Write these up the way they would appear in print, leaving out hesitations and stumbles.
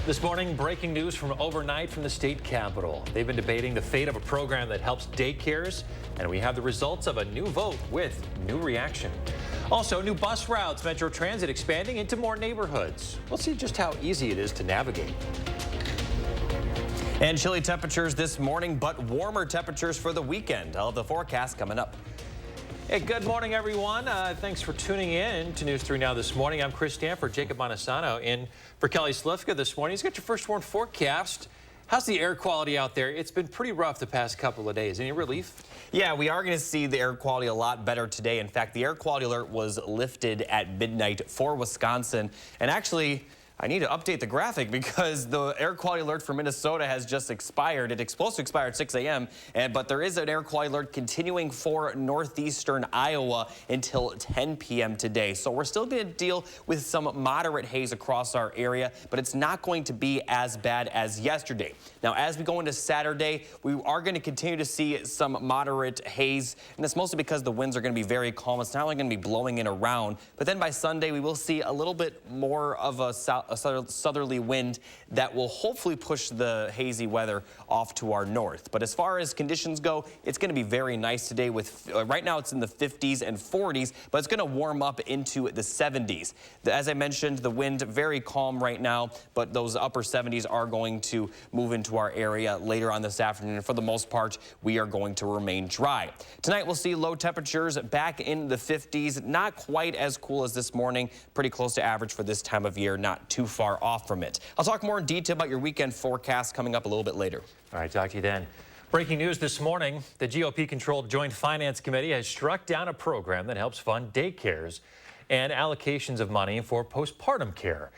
This morning, breaking news from overnight from the state capitol. They've been debating the fate of a program that helps daycares, and we have the results of a new vote with new reaction. Also, new bus routes, Metro Transit expanding into more neighborhoods. We'll see just how easy it is to navigate. And chilly temperatures this morning, but warmer temperatures for the weekend. I'll have the forecast coming up. Hey, good morning, everyone. Thanks for tuning in to News 3 Now this morning. I'm Chris Stanford, Jacob Montesano in for Kelly Slifka this morning. He's got your first warn forecast. How's the air quality out there? It's been pretty rough the past couple of days. Any relief? Yeah, we are going to see the air quality a lot better today. In fact, the air quality alert was lifted at midnight for Wisconsin. And actually, I need to update the graphic because the air quality alert for Minnesota has just expired. It's supposed to expire at 6 a.m., but there is an air quality alert continuing for northeastern Iowa until 10 p.m. today. So we're still going to deal with some moderate haze across our area, but it's not going to be as bad as yesterday. Now, as we go into Saturday, we are going to continue to see some moderate haze, and that's mostly because the winds are going to be very calm. It's not only going to be blowing in around, but then by Sunday, we will see a little bit more of a southerly wind that will hopefully push the hazy weather off to our north. But as far as conditions go, it's going to be very nice today with right now it's in the 50s and 40s, but it's going to warm up into the 70s. As I mentioned, the wind very calm right now, but those upper 70s are going to move into our area later on this afternoon. And for the most part, we are going to remain dry. Tonight, we'll see low temperatures back in the 50s, not quite as cool as this morning, pretty close to average for this time of year, not too far off from it. I'll talk more in detail about your weekend forecast coming up a little bit later. All right, talk to you then. Breaking news this morning, the GOP-controlled Joint Finance Committee has struck down a program that helps fund daycares and allocations of money for postpartum care.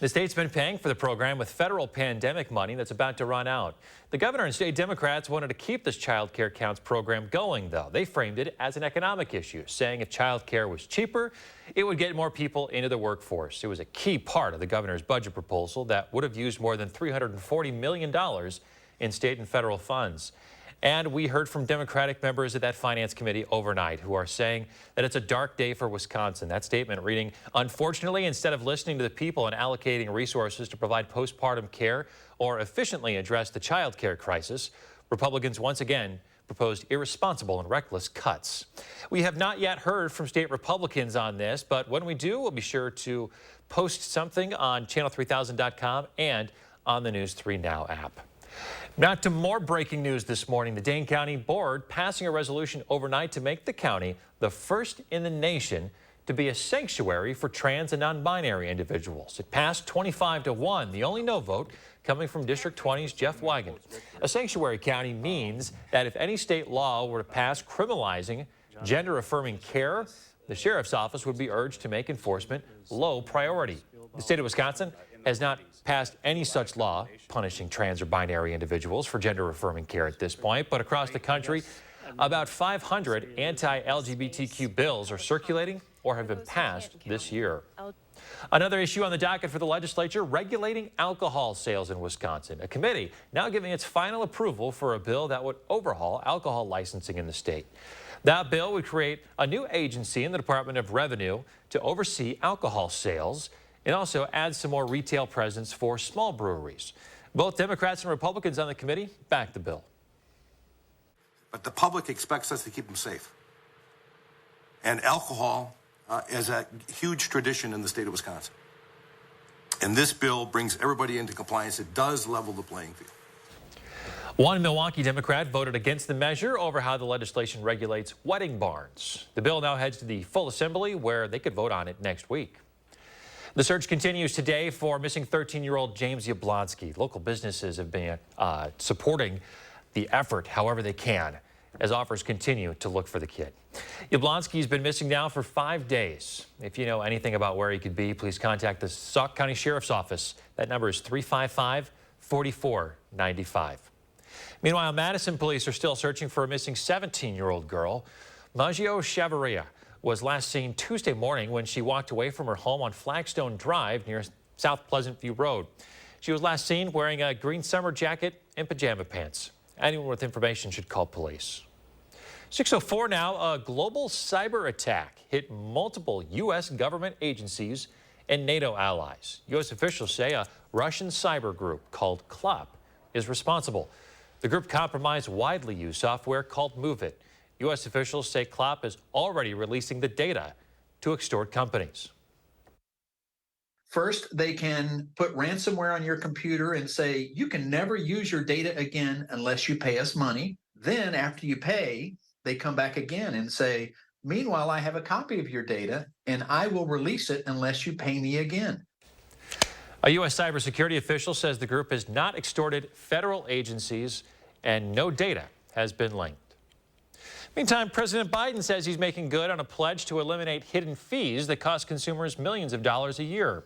The state's been paying for the program with federal pandemic money that's about to run out. The governor and state Democrats wanted to keep this child care counts program going, though. They framed it as an economic issue, saying if child care was cheaper, it would get more people into the workforce. It was a key part of the governor's budget proposal that would have used more than $340 million in state and federal funds. And we heard from Democratic members of that finance committee overnight who are saying that it's a dark day for Wisconsin. That statement reading, unfortunately, instead of listening to the people and allocating resources to provide postpartum care or efficiently address the child care crisis, Republicans once again proposed irresponsible and reckless cuts. We have not yet heard from state Republicans on this, but when we do, we'll be sure to post something on channel3000.com and on the News 3 Now app. Now to more breaking news this morning. The Dane County Board passing a resolution overnight to make the county the first in the nation to be a sanctuary for trans and non-binary individuals. It passed 25-1, the only no vote coming from District 20's Jeff Wigand. A sanctuary county means that if any state law were to pass criminalizing gender-affirming care, the sheriff's office would be urged to make enforcement low priority. The state of Wisconsin has not passed any such law punishing trans or binary individuals for gender-affirming care at this point, but across the country, about 500 anti-LGBTQ bills are circulating or have been passed this year. Another issue on the docket for the legislature, regulating alcohol sales in Wisconsin. A committee now giving its final approval for a bill that would overhaul alcohol licensing in the state. That bill would create a new agency in the Department of Revenue to oversee alcohol sales. It also adds some more retail presence for small breweries. Both Democrats and Republicans on the committee backed the bill. But the public expects us to keep them safe. And alcohol is a huge tradition in the state of Wisconsin. And this bill brings everybody into compliance. It does level the playing field. One Milwaukee Democrat voted against the measure over how the legislation regulates wedding barns. The bill now heads to the full assembly where they could vote on it next week. The search continues today for missing 13-year-old James Yablonsky. Local businesses have been supporting the effort however they can as offers continue to look for the kid. Yablonsky's been missing now for 5 days. If you know anything about where he could be, please contact the Sauk County Sheriff's Office. That number is 355-4495. Meanwhile, Madison police are still searching for a missing 17-year-old girl. Maggio Chavarria was last seen Tuesday morning when she walked away from her home on Flagstone Drive near South Pleasant View Road. She was last seen wearing a green summer jacket and pajama pants. Anyone with information should call police. 6:04 now, a global cyber attack hit multiple U.S. government agencies and NATO allies. U.S. officials say a Russian cyber group called CLOP is responsible. The group compromised widely used software called MoveIt. U.S. officials say CLOP is already releasing the data to extort companies. First, they can put ransomware on your computer and say, you can never use your data again unless you pay us money. Then after you pay, they come back again and say, meanwhile, I have a copy of your data and I will release it unless you pay me again. A U.S. cybersecurity official says the group has not extorted federal agencies and no data has been linked. Meantime, President Biden says he's making good on a pledge to eliminate hidden fees that cost consumers millions of dollars a year.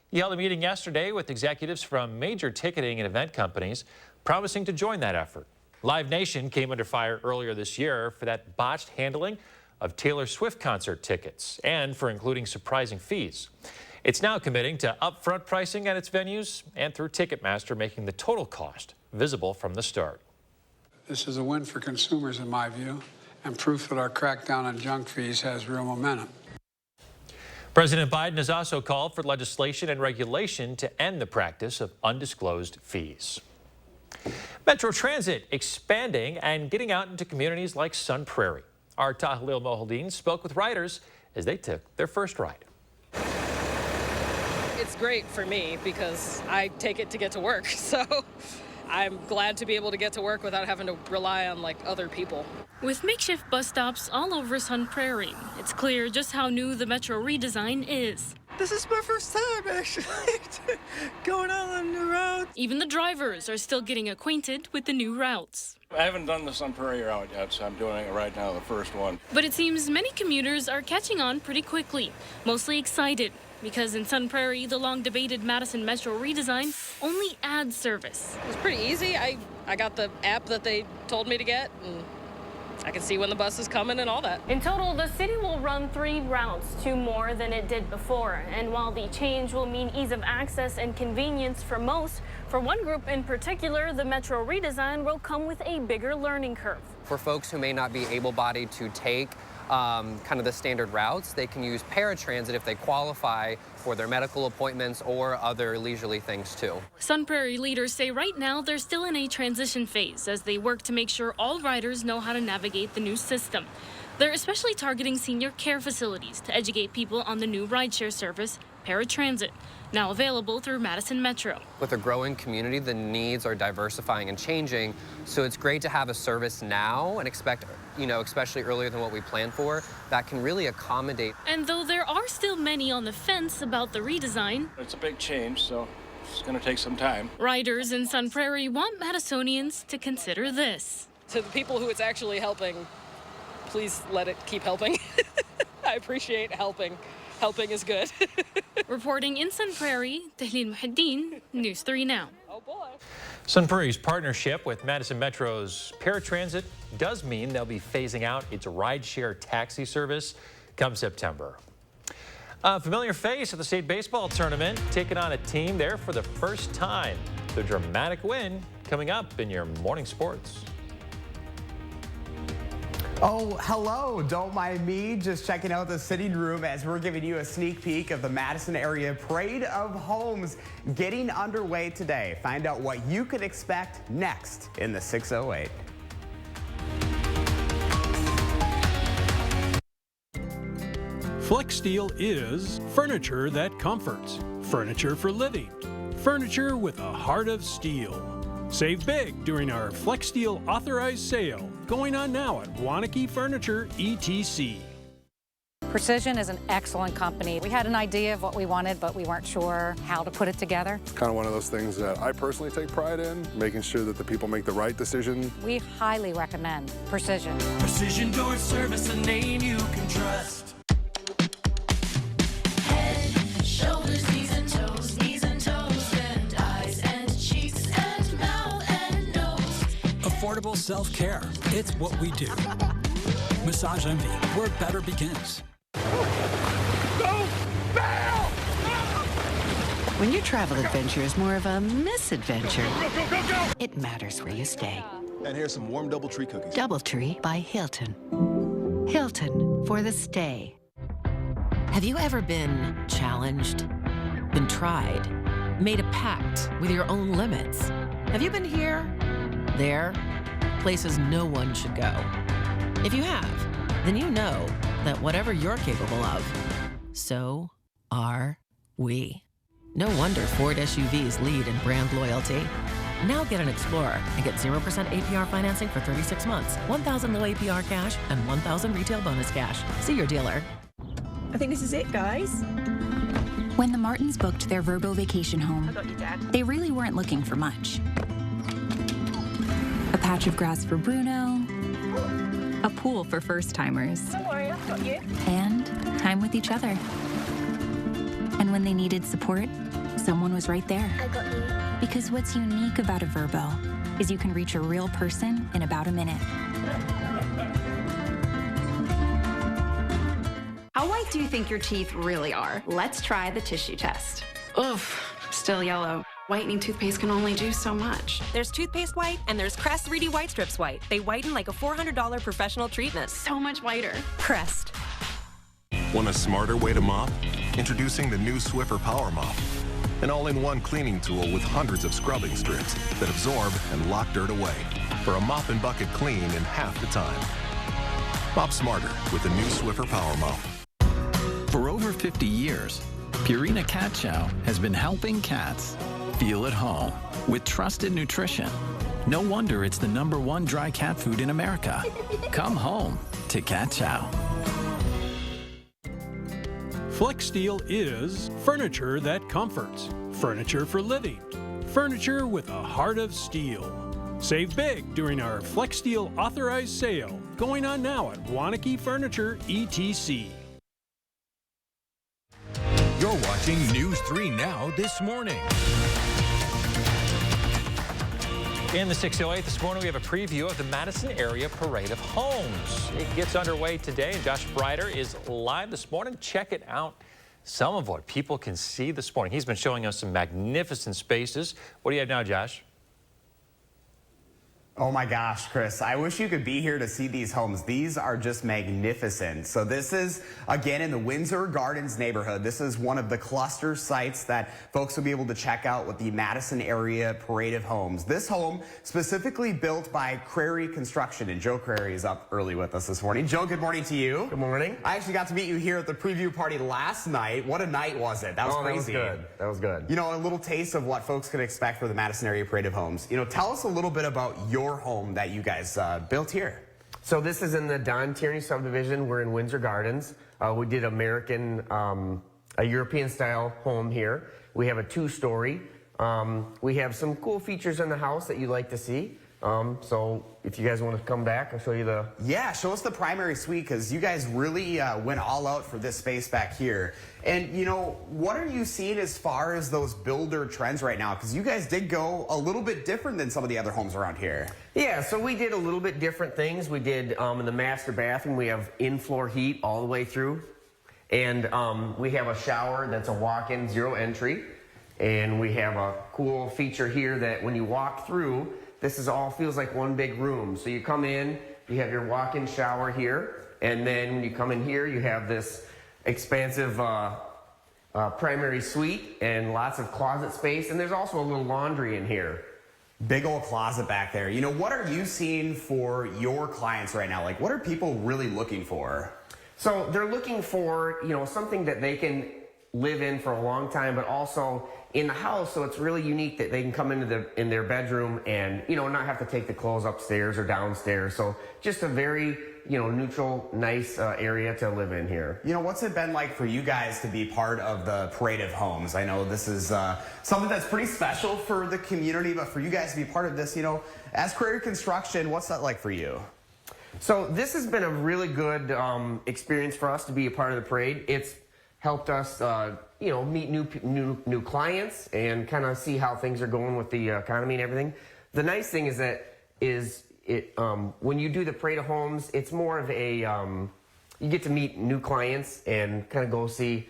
He held a meeting yesterday with executives from major ticketing and event companies, promising to join that effort. Live Nation came under fire earlier this year for that botched handling of Taylor Swift concert tickets and for including surprising fees. It's now committing to upfront pricing at its venues and through Ticketmaster, making the total cost visible from the start. This is a win for consumers, in my view, and proof that our crackdown on junk fees has real momentum. President Biden has also called for legislation and regulation to end the practice of undisclosed fees. Metro Transit expanding and getting out into communities like Sun Prairie. Our Tahlil Mohaldin spoke with riders as they took their first ride. It's great for me because I take it to get to work, so I'm glad to be able to get to work without having to rely on other people. With makeshift bus stops all over Sun Prairie, it's clear just how new the Metro redesign is. This is my first time, actually, going out on new routes. Even the drivers are still getting acquainted with the new routes. I haven't done the Sun Prairie route yet, so I'm doing it right now, the first one. But it seems many commuters are catching on pretty quickly, mostly excited, because in Sun Prairie, the long-debated Madison Metro redesign only adds service. It was pretty easy. I got the app that they told me to get, and I can see when the bus is coming and all that. In total, the city will run 3 routes, 2 more than it did before. And while the change will mean ease of access and convenience for most, for one group in particular, the Metro redesign will come with a bigger learning curve. For folks who may not be able-bodied to take kind of the standard routes, they can use paratransit if they qualify for their medical appointments or other leisurely things too. Sun Prairie leaders say right now they're still in a transition phase as they work to make sure all riders know how to navigate the new system. They're especially targeting senior care facilities to educate people on the new rideshare service, paratransit, now available through Madison Metro. With a growing community, the needs are diversifying and changing, so it's great to have a service now and expect, especially earlier than what we planned for, that can really accommodate. And though there are still many on the fence about the redesign, It's a big change, so it's going to take some time. riders in Sun Prairie want Madisonians to consider this. To the people who it's actually helping, please let it keep helping. I appreciate helping. Helping is good. Reporting in Sun Prairie, Tahlil Mohaldin, News 3 Now. Oh boy. Sun Prairie's partnership with Madison Metro's paratransit does mean they'll be phasing out its rideshare taxi service come September. A familiar face at the state baseball tournament, taking on a team there for the first time. The dramatic win coming up in your morning sports. Oh, hello. Don't mind me. Just checking out the sitting room as we're giving you a sneak peek of the Madison area Parade of Homes getting underway today. Find out what you could expect next in the 608. FlexSteel is furniture that comforts, furniture for living, furniture with a heart of steel. Save big during our FlexSteel authorized sale going on now at Waunakee Furniture ETC. Precision is an excellent company. We had an idea of what we wanted, but we weren't sure how to put it together. It's kind of one of those things that I personally take pride in, making sure that the people make the right decision. We highly recommend Precision. Precision Door Service, a name you can trust. Head, shoulders, knees and toes, and eyes and cheeks and mouth and nose. Affordable self-care, it's what we do. Massage Envy, where better begins. When your travel adventure is more of a misadventure, it matters where you stay. And here's some warm DoubleTree cookies. DoubleTree by Hilton. Hilton for the stay. Have you ever been challenged, been tried, made a pact with your own limits? Have you been here, there, places no one should go? If you have, then you know that whatever you're capable of, so are we. No wonder Ford SUVs lead in brand loyalty. Now get an Explorer and get 0% APR financing for 36 months, $1,000 low APR cash, and $1,000 retail bonus cash. See your dealer. I think this is it, guys. When the Martins booked their Verbo vacation home, they really weren't looking for much. A patch of grass for Bruno, a pool for first-timers, Don't worry, I've got you. and time with each other. And when they needed support, someone was right there. I got you. Because what's unique about a Verbo is you can reach a real person in about a minute. How white do you think your teeth really are? Let's try the tissue test. Oof, still yellow. Whitening toothpaste can only do so much. There's toothpaste white and there's Crest 3D White Strips White. They whiten like a $400 professional treatment. So much whiter. Crest. Want a smarter way to mop? Introducing the new Swiffer Power Mop. An all-in-one cleaning tool with hundreds of scrubbing strips that absorb and lock dirt away for a mop and bucket clean in half the time. Mop smarter with the new Swiffer Power Mop. For over 50 years, Purina Cat Chow has been helping cats feel at home with trusted nutrition. No wonder it's the #1 dry cat food in America. Come home to Cat Chow. FlexSteel is furniture that comforts, furniture for living, furniture with a heart of steel. Save big during our FlexSteel authorized sale going on now at Wanakee Furniture ETC. You're watching News 3 Now this morning. In the 608 this morning, we have a preview of the Madison area parade of homes. It gets underway today, and Josh Breider is live this morning. Check it out. Some of what people can see this morning. He's been showing us some magnificent spaces. What do you have now, Josh? Oh my gosh, Chris, I wish you could be here to see these homes. These are just magnificent. So this is, again, in the Windsor Gardens neighborhood. This is one of the cluster sites that folks will be able to check out with the Madison area parade of homes. This home specifically built by Crary Construction, and Joe Crary is up early with us this morning. Joe, good morning to you. Good morning. I actually got to meet you here at the preview party last night. What a night was it? That was crazy. That was good. That was good. You know, a little taste of what folks can expect for the Madison area parade of homes. You know, tell us a little bit about your home that you guys built here. So this is in the Don Tierney subdivision. We're in Windsor Gardens. We did American, a European style home here. We have a 2-story. We have some cool features in the house that you'd like to see. So if you guys want to come back, I'll show you the... Yeah, show us the primary suite, because you guys really went all out for this space back here. And, you know, what are you seeing as far as those builder trends right now? Because you guys did go a little bit different than some of the other homes around here. Yeah, so we did a little bit different things. We did in the master bathroom, we have in-floor heat all the way through. And we have a shower that's a walk-in, 0 entry. And we have a cool feature here that when you walk through, this is all feels like one big room. So you come in, you have your walk-in shower here, and then when you come in here, you have this expansive primary suite and lots of closet space, and there's also a little laundry in here. Big old closet back there. You know, what are you seeing for your clients right now? Like, what are people really looking for? So they're looking for, you know, something that they can live in for a long time, but also in the house, so it's really unique that they can come into their bedroom and, you know, not have to take the clothes upstairs or downstairs. So just a very, you know, neutral, nice area to live in here. You know, what's it been like for you guys to be part of the Parade of Homes? I know this is something that's pretty special for the community, but for you guys to be part of this, you know, as Crary Construction, what's that like for you? So this has been a really good experience for us to be a part of the parade. It's helped us, you know, meet new clients and kind of see how things are going with the economy and everything. The nice thing is that when you do the Parade of Homes, it's more of a you get to meet new clients and kind of go see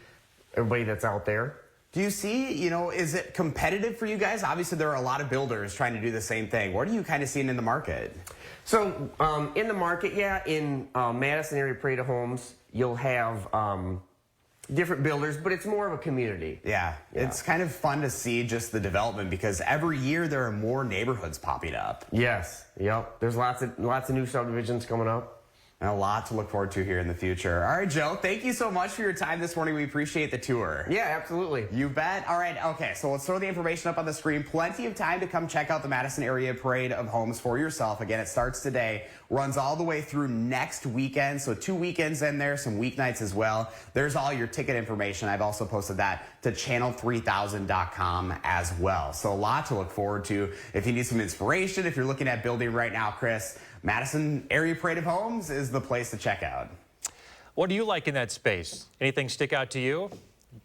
everybody that's out there. Do you see, you know, is it competitive for you guys? Obviously, there are a lot of builders trying to do the same thing. What are you kind of seeing in the market? So in the market, yeah, in Madison area Parade of Homes, you'll have different builders, but it's more of a community. Yeah, it's kind of fun to see just the development because every year there are more neighborhoods popping up. Yes, yep. There's lots of new subdivisions coming up. And a lot to look forward to here in the future. All right, Joe, thank you so much for your time this morning. We appreciate the tour. Yeah, absolutely. You bet. All right, okay, so let's throw the information up on the screen. Plenty of time to come check out the Madison Area Parade of Homes for yourself. Again, it starts today, runs all the way through next weekend, so 2 weekends in there, some weeknights as well. There's all your ticket information. I've also posted that to channel3000.com as well. So a lot to look forward to. If you need some inspiration, if you're looking at building right now, Chris, Madison Area Parade of Homes is the place to check out. What do you like in that space? Anything stick out to you?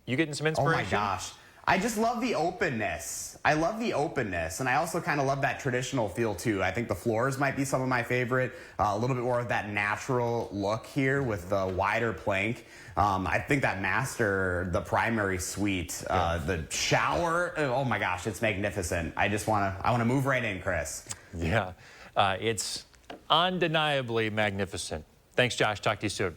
You getting some inspiration? Oh my gosh. I just love the openness. I love the openness, and I also kind of love that traditional feel too. I think the floors might be some of my favorite. A little bit more of that natural look here with the wider plank. I think that master, the primary suite, the shower, oh my gosh, it's magnificent. I want to move right in, Chris. Yeah, it's undeniably magnificent. Thanks, Josh. Talk to you soon.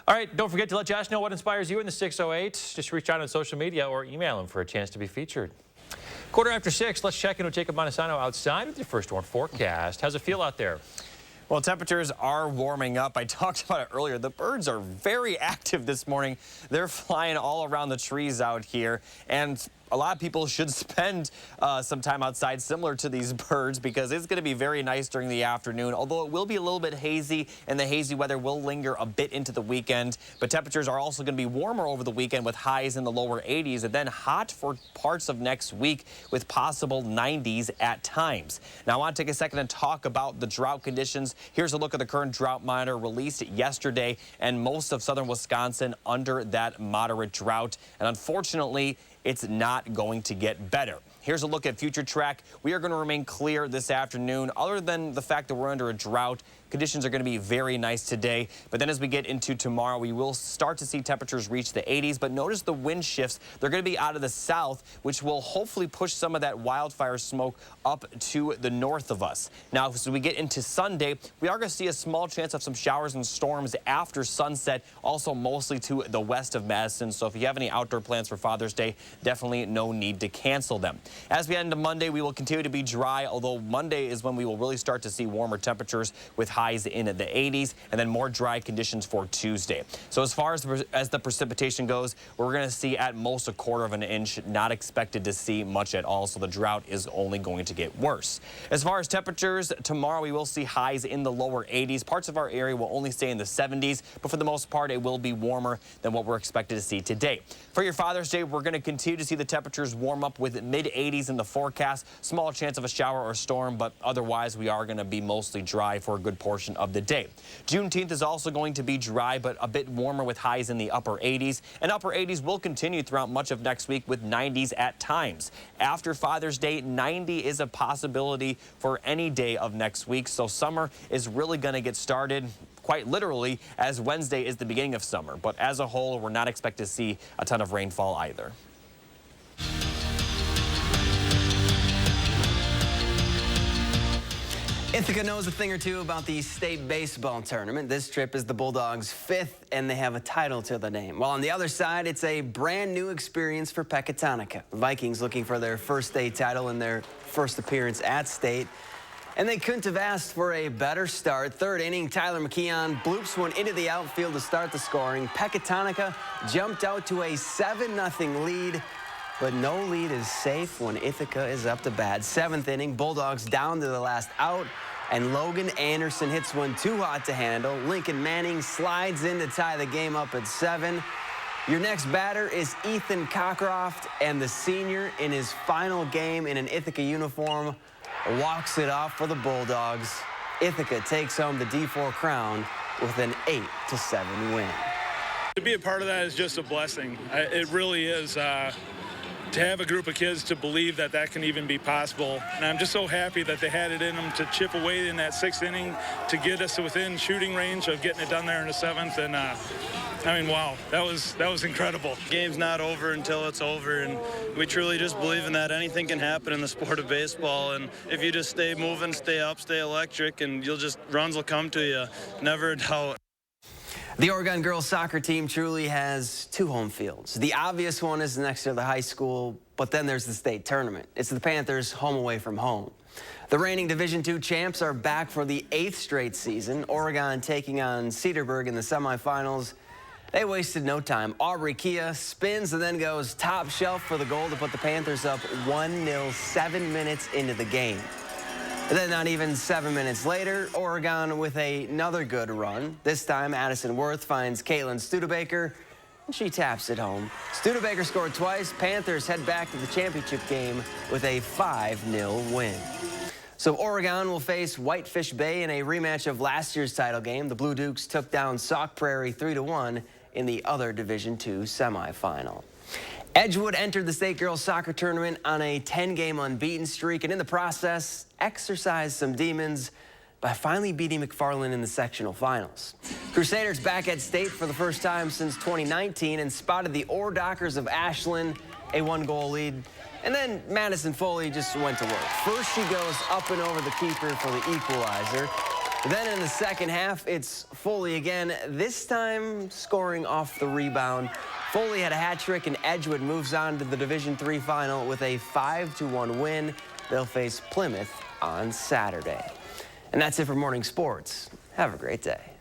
All right, don't forget to let Josh know what inspires you in the 608. Just reach out on social media or email him for a chance to be featured. 6:15, let's check in with Jacob Montesano outside with your first warm forecast. How's it feel out there? Well, temperatures are warming up. I talked about it earlier. The birds are very active this morning. They're flying all around the trees out here. And a lot of people should spend some time outside similar to these birds because it's going to be very nice during the afternoon, although it will be a little bit hazy and the hazy weather will linger a bit into the weekend. But temperatures are also going to be warmer over the weekend with highs in the lower 80s and then hot for parts of next week with possible 90s at times. Now, I want to take a second and talk about the drought conditions. Here's a look at the current drought monitor released yesterday, and most of southern Wisconsin under that moderate drought. And unfortunately, it's not going to get better. Here's a look at future track. We are going to remain clear this afternoon. Other than the fact that we're under a drought, conditions are going to be very nice today. But then as we get into tomorrow, we will start to see temperatures reach the 80s. But notice the wind shifts. They're going to be out of the south, which will hopefully push some of that wildfire smoke up to the north of us. Now, as we get into Sunday, we are going to see a small chance of some showers and storms after sunset, also mostly to the west of Madison. So if you have any outdoor plans for Father's Day, definitely no need to cancel them. As we head into Monday, we will continue to be dry, although Monday is when we will really start to see warmer temperatures with highs in the 80s and then more dry conditions for Tuesday. So as far as the precipitation goes, we're going to see at most 1/4 of an inch, not expected to see much at all. So the drought is only going to get worse. As far as temperatures, tomorrow we will see highs in the lower 80s. Parts of our area will only stay in the 70s, but for the most part, it will be warmer than what we're expected to see today. For your Father's Day, we're going to continue to see the temperatures warm up with mid-80s in the forecast. Small chance of a shower or storm, but otherwise we are going to be mostly dry for a good portion of the day. Juneteenth is also going to be dry, but a bit warmer with highs in the upper 80s. And upper 80s will continue throughout much of next week with 90s at times. After Father's Day, 90 is a possibility for any day of next week. So summer is really going to get started quite literally as Wednesday is the beginning of summer. But as a whole, we're not expected to see a ton of rainfall either. Ithaca knows a thing or two about the state baseball tournament. This trip is the Bulldogs' 5th, and they have a title to the name. While on the other side, it's a brand new experience for Pecatonica. Vikings looking for their first state title in their first appearance at state. And they couldn't have asked for a better start. Third inning, Tyler McKeon bloops one into the outfield to start the scoring. Pecatonica jumped out to a 7-0 lead. But no lead is safe when Ithaca is up to bat. 7th inning, Bulldogs down to the last out, and Logan Anderson hits one too hot to handle. Lincoln Manning slides in to tie the game up at 7. Your next batter is Ethan Cockcroft, and the senior in his final game in an Ithaca uniform walks it off for the Bulldogs. Ithaca takes home the D4 crown with an 8-7 win. To be a part of that is just a blessing. It really is. To have a group of kids to believe that that can even be possible. And I'm just so happy that they had it in them to chip away in that 6th inning to get us within shooting range of getting it done there in the 7th. And I mean, wow, that was incredible. Game's not over until it's over, and we truly just believe in that. Anything can happen in the sport of baseball, and if you just stay moving, stay up, stay electric, and runs will come to you. Never a doubt. The Oregon girls soccer team truly has two home fields. The obvious one is next to the high school, but then there's the state tournament. It's the Panthers' home away from home. The reigning Division II champs are back for the 8th straight season. Oregon taking on Cedarburg in the semifinals. They wasted no time. Aubrey Kia spins and then goes top shelf for the goal to put the Panthers up 1-0 7 minutes into the game. And then not even 7 minutes later, Oregon with another good run. This time, Addison Worth finds Caitlin Studebaker, and she taps it home. Studebaker scored twice. Panthers head back to the championship game with a 5-0 win. So Oregon will face Whitefish Bay in a rematch of last year's title game. The Blue Dukes took down Sauk Prairie 3-1 in the other Division II semifinal. Edgewood entered the state girls soccer tournament on a 10-game unbeaten streak, and in the process, exercised some demons by finally beating McFarland in the sectional finals. Crusaders back at state for the first time since 2019 and spotted the Ore Dockers of Ashland a 1-goal lead. And then Madison Foley just went to work. First, she goes up and over the keeper for the equalizer. Then in the second half, it's Foley again, this time scoring off the rebound. Foley had a hat trick, and Edgewood moves on to the Division III final with a 5-1 win. They'll face Plymouth on Saturday. And that's it for morning sports. Have a great day.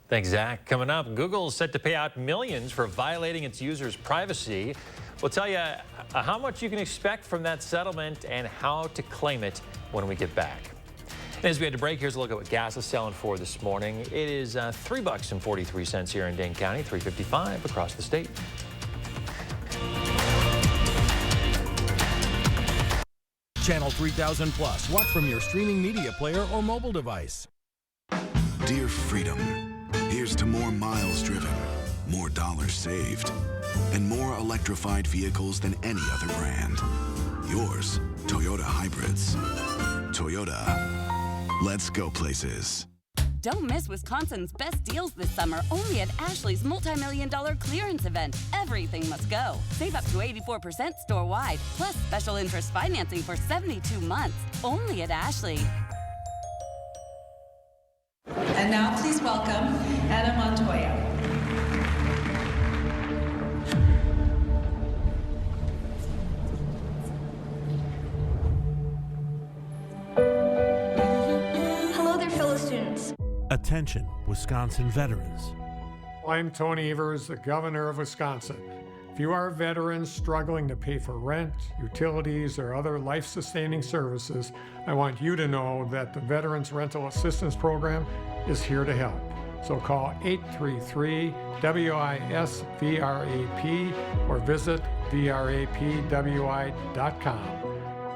Thanks, Zach. Coming up, Google is set to pay out millions for violating its users' privacy. We'll tell you how much you can expect from that settlement and how to claim it when we get back. And as we had to break, here's a look at what gas is selling for this morning. It is $3.43 here in Dane County, $3.55 across the state. Channel 3000 Plus. Watch from your streaming media player or mobile device. Dear Freedom, here's to more miles driven, more dollars saved, and more electrified vehicles than any other brand. Yours, Toyota Hybrids. Toyota, let's go places. Don't miss Wisconsin's best deals this summer, only at Ashley's multi-million-dollar clearance event. Everything must go. Save up to 84% store-wide, plus special interest financing for 72 months, only at Ashley. And now please welcome Anna Montoya. Hello there, fellow students. Attention, Wisconsin veterans. I'm Tony Evers, the governor of Wisconsin. If you are a veteran struggling to pay for rent, utilities, or other life-sustaining services, I want you to know that the Veterans Rental Assistance Program is here to help. So call 833-WISC-VRAP or visit vrapwi.com.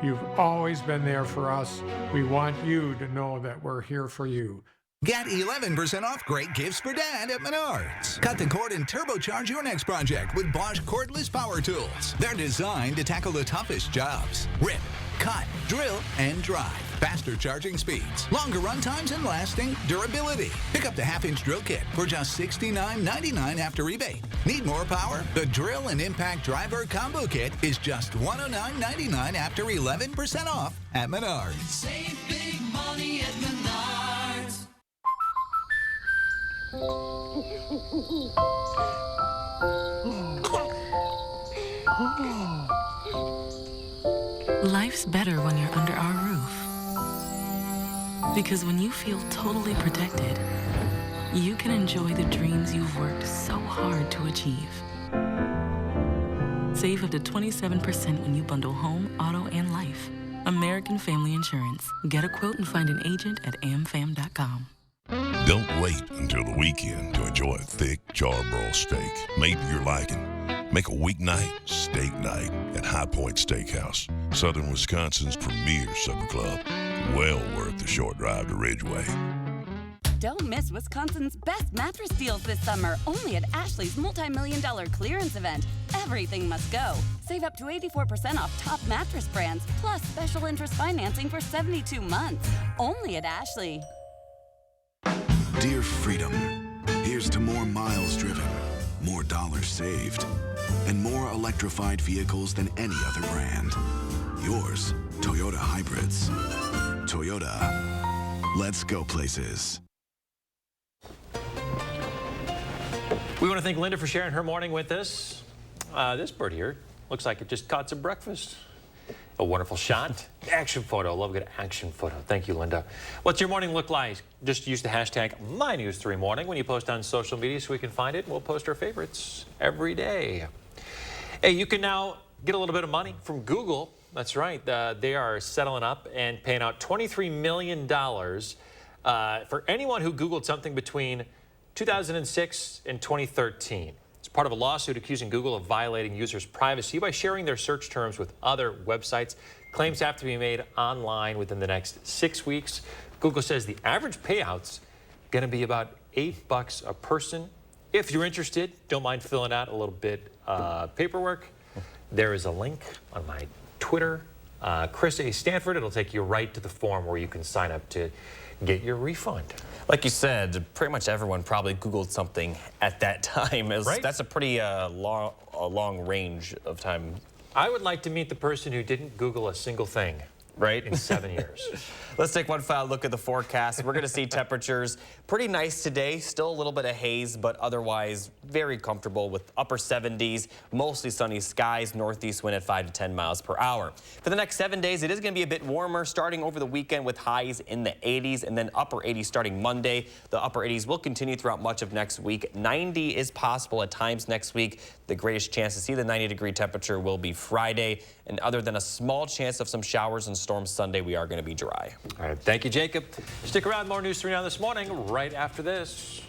You've always been there for us. We want you to know that we're here for you. Get 11% off great gifts for Dad at Menards. Cut the cord and turbocharge your next project with Bosch cordless power tools. They're designed to tackle the toughest jobs. Rip, cut, drill, and drive. Faster charging speeds, longer run times, and lasting durability. Pick up the half-inch drill kit for just $69.99 after rebate. Need more power? The Drill and Impact Driver Combo Kit is just $109.99 after 11% off at Menards. Save big money at Menards. Life's better when you're under our roof. Because when you feel totally protected, you can enjoy the dreams you've worked so hard to achieve. Save up to 27% when you bundle home, auto, and life. American Family Insurance. Get a quote and find an agent at amfam.com. Don't wait until the weekend to enjoy a thick charbroiled steak made to your liking. Make a weeknight steak night at High Point Steakhouse, Southern Wisconsin's premier supper club. Well worth the short drive to Ridgeway. Don't miss Wisconsin's best mattress deals this summer, only at Ashley's multi-million-dollar clearance event. Everything must go. Save up to 84% off top mattress brands, plus special interest financing for 72 months, only at Ashley. Dear Freedom, here's to more miles driven, more dollars saved, and more electrified vehicles than any other brand. Yours, Toyota Hybrids. Toyota, let's go places. We want to thank Linda for sharing her morning with us. This bird here looks like it just caught some breakfast. A wonderful shot. Action photo. Love a good action photo. Thank you, Linda. What's your morning look like? Just use the hashtag MyNews3Morning when you post on social media so we can find it. We'll post our favorites every day. Hey, you can now get a little bit of money from Google. That's right. They are settling up and paying out $23 million for anyone who Googled something between 2006 and 2013. It's part of a lawsuit accusing Google of violating users' privacy by sharing their search terms with other websites. Claims have to be made online within the next 6 weeks. Google says the average payout's going to be about $8 a person. If you're interested, don't mind filling out a little bit paperwork. There is a link on my Twitter, Chris A. Stanford. It'll take you right to the form where you can sign up to get your refund. Like you said, pretty much everyone probably Googled something at that time. Right? That's a pretty long range of time. I would like to meet the person who didn't Google a single thing. Right? In 7 years. Let's take one final look at the forecast. We're going to see temperatures pretty nice today. Still a little bit of haze, but otherwise very comfortable with upper 70s, mostly sunny skies, northeast wind at 5 to 10 miles per hour. For the next 7 days, it is going to be a bit warmer, starting over the weekend with highs in the 80s and then upper 80s starting Monday. The upper 80s will continue throughout much of next week. 90 is possible at times next week. The greatest chance to see the 90-degree temperature will be Friday. And other than a small chance of some showers and storms Sunday, we are going to be dry. All right, thank you, Jacob. Stick around, more News 3 Now this morning, right after this.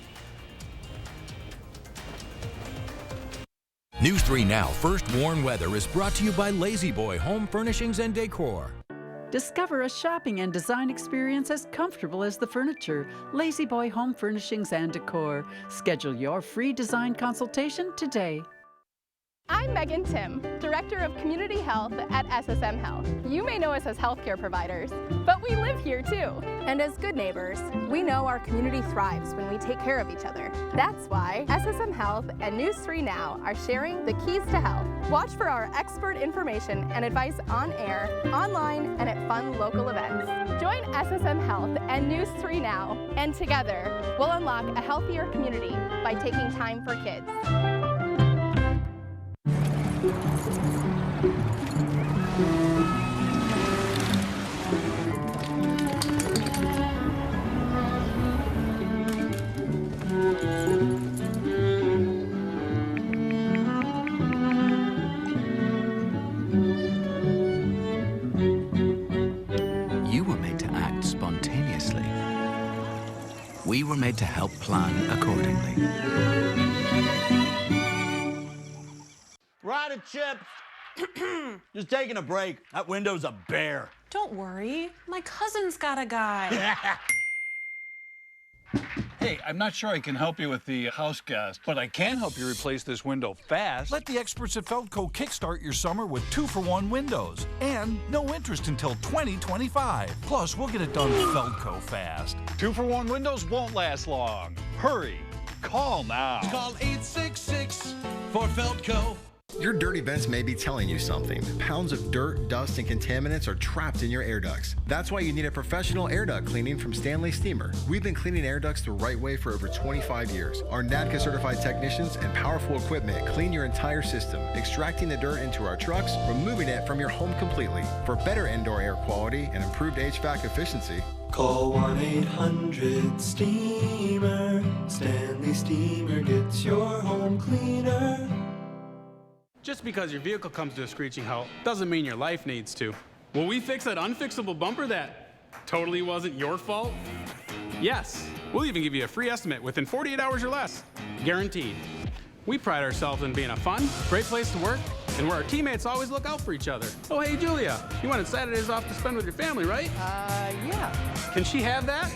News 3 Now First Warn Weather is brought to you by Lazy Boy Home Furnishings and Decor. Discover a shopping and design experience as comfortable as the furniture. Lazy Boy Home Furnishings and Decor. Schedule your free design consultation today. I'm Megan Tim, Director of Community Health at SSM Health. You may know us as healthcare providers, but we live here too. And as good neighbors, we know our community thrives when we take care of each other. That's why SSM Health and News 3 Now are sharing the keys to health. Watch for our expert information and advice on air, online, and at fun local events. Join SSM Health and News 3 Now, and together we'll unlock a healthier community by taking time for kids. You were made to act spontaneously. We were made to help plan accordingly. Rider chips. Just taking a break. That window's a bear. Don't worry. My cousin's got a guy. Hey, I'm not sure I can help you with the house gas, but I can help you replace this window fast. Let the experts at Feldco kickstart your summer with 2-for-1 windows and no interest until 2025. Plus, we'll get it done Feldco fast. 2-for-1 windows won't last long. Hurry. Call now. Call 866 for Feldco. Your dirty vents may be telling you something. Pounds of dirt, dust, and contaminants are trapped in your air ducts. That's why you need a professional air duct cleaning from Stanley Steamer. We've been cleaning air ducts the right way for over 25 years. Our NADCA certified technicians and powerful equipment clean your entire system, extracting the dirt into our trucks, removing it from your home completely. For better indoor air quality and improved HVAC efficiency, call 1-800-STEAMER. Stanley Steamer gets your home cleaner. Just because your vehicle comes to a screeching halt doesn't mean your life needs to. Will we fix that unfixable bumper that totally wasn't your fault? Yes. We'll even give you a free estimate within 48 hours or less. Guaranteed. We pride ourselves in being a fun, great place to work, and where our teammates always look out for each other. Oh, hey, Julia, you wanted Saturdays off to spend with your family, right? Yeah. Can she have that?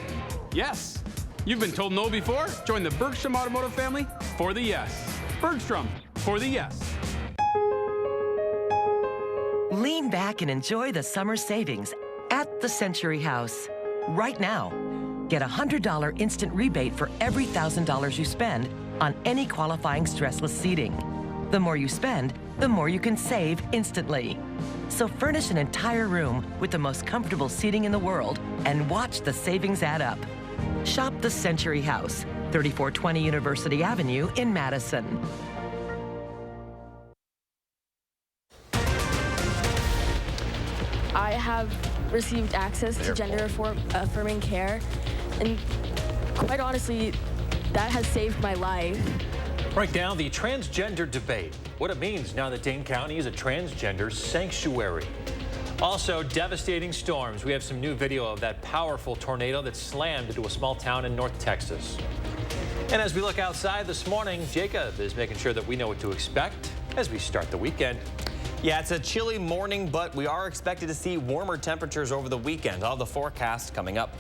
Yes. You've been told no before? Join the Bergstrom Automotive family for the yes. Bergstrom for the yes. Lean back and enjoy the summer savings at the Century House. Right now, get a $100 instant rebate for every $1,000 you spend on any qualifying stressless seating. The more you spend, the more you can save instantly. So furnish an entire room with the most comfortable seating in the world and watch the savings add up. Shop the Century House, 3420 University Avenue in Madison. I have received access to gender affirming care, and quite honestly, that has saved my life. Right now, the transgender debate. What it means now that Dane County is a transgender sanctuary. Also, devastating storms. We have some new video of that powerful tornado that slammed into a small town in North Texas. And as we look outside this morning, Jacob is making sure that we know what to expect as we start the weekend. Yeah, it's a chilly morning, but we are expected to see warmer temperatures over the weekend. All the forecast coming up.